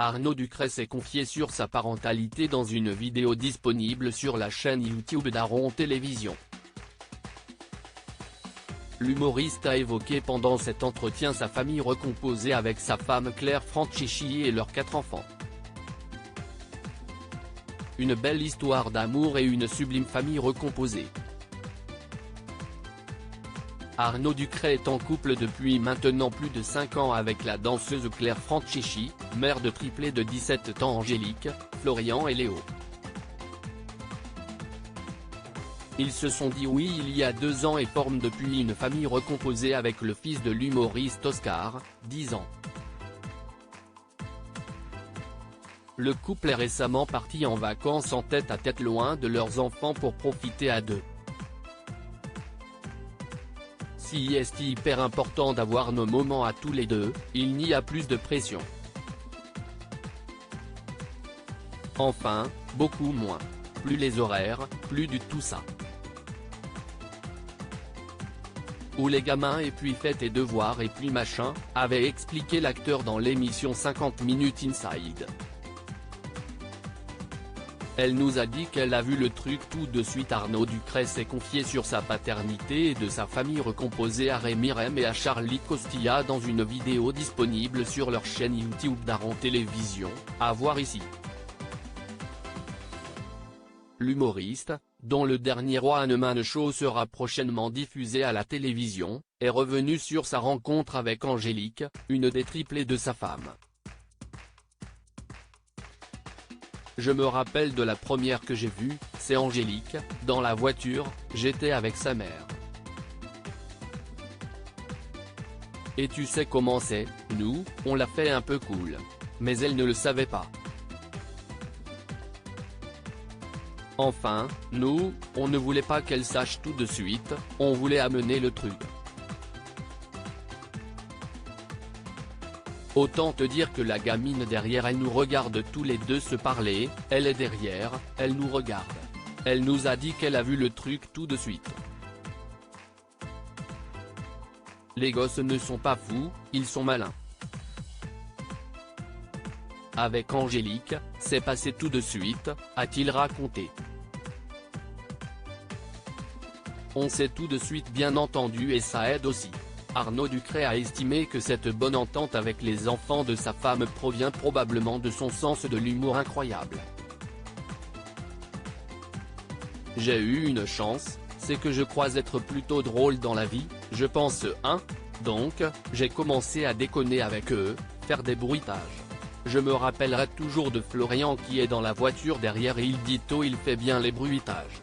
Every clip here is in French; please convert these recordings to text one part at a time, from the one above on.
Arnaud Ducret s'est confié sur sa parentalité dans une vidéo disponible sur la chaîne YouTube d'Aaron Télévision. L'humoriste a évoqué pendant cet entretien sa famille recomposée avec sa femme Claire Francisci et leurs 4 enfants. Une belle histoire d'amour et une sublime famille recomposée. Arnaud Ducret est en couple depuis maintenant plus de 5 ans avec la danseuse Claire Francisci, mère de triplés de 17 ans Angélique, Florian et Léo. Ils se sont dit oui il y a 2 ans et forment depuis une famille recomposée avec le fils de l'humoriste Oscar, 10 ans. Le couple est récemment parti en vacances en tête-à-tête loin de leurs enfants pour profiter à 2. Si est hyper important d'avoir nos moments à tous les deux, il n'y a plus de pression. Enfin, beaucoup moins. Plus les horaires, plus du tout ça. Ou les gamins et puis fais tes devoirs et puis machin, avait expliqué l'acteur dans l'émission 50 Minutes Inside. Elle nous a dit qu'elle a vu le truc tout de suite. Arnaud Ducret s'est confié sur sa paternité et de sa famille recomposée à Rémi Rem et à Charlie Costilla dans une vidéo disponible sur leur chaîne YouTube d'Aaron Télévision, à voir ici. L'humoriste, dont le dernier One Man Show sera prochainement diffusé à la télévision, est revenu sur sa rencontre avec Angélique, une des triplés de sa femme. Je me rappelle de la première que j'ai vue, c'est Angélique, dans la voiture, j'étais avec sa mère. Et tu sais comment c'est, nous, on l'a fait un peu cool. Mais elle ne le savait pas. Enfin, nous, on ne voulait pas qu'elle sache tout de suite, on voulait amener le truc. Autant te dire que la gamine derrière elle nous regarde tous les deux se parler, elle est derrière, elle nous regarde. Elle nous a dit qu'elle a vu le truc tout de suite. Les gosses ne sont pas fous, ils sont malins. Avec Angélique, c'est passé tout de suite, a-t-il raconté. On s'est tout de suite bien entendu et ça aide aussi. Arnaud Ducret a estimé que cette bonne entente avec les enfants de sa femme provient probablement de son sens de l'humour incroyable. J'ai eu une chance, c'est que je crois être plutôt drôle dans la vie, je pense donc, j'ai commencé à déconner avec eux, faire des bruitages. Je me rappellerai toujours de Florian qui est dans la voiture derrière et il dit oh il fait bien les bruitages.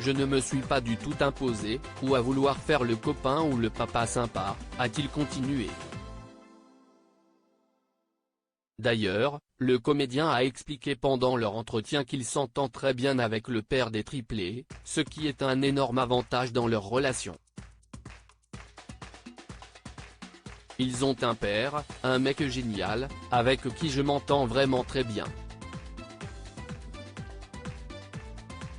Je ne me suis pas du tout imposé, ou à vouloir faire le copain ou le papa sympa, a-t-il continué. D'ailleurs, le comédien a expliqué pendant leur entretien qu'il s'entend très bien avec le père des triplés, ce qui est un énorme avantage dans leur relation. Ils ont un père, un mec génial, avec qui je m'entends vraiment très bien.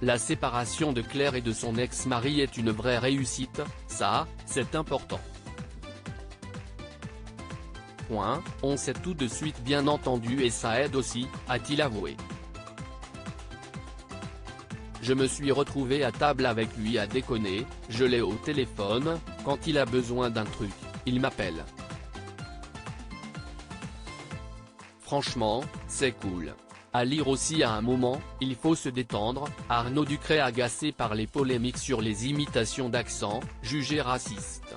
La séparation de Claire et de son ex-mari est une vraie réussite, ça, c'est important. On s'est tout de suite bien entendu et ça aide aussi, a-t-il avoué. Je me suis retrouvé à table avec lui à déconner, je l'ai au téléphone, quand il a besoin d'un truc, il m'appelle. Franchement, c'est cool. À lire aussi à un moment, il faut se détendre, Arnaud Ducret agacé par les polémiques sur les imitations d'accent, jugées racistes.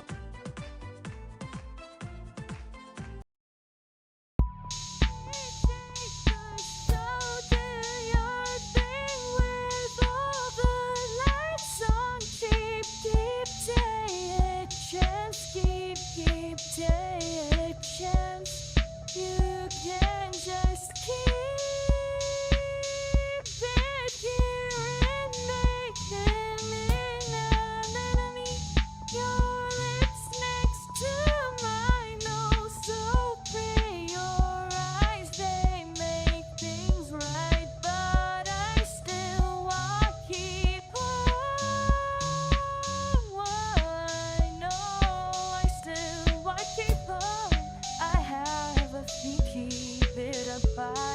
Your lips pas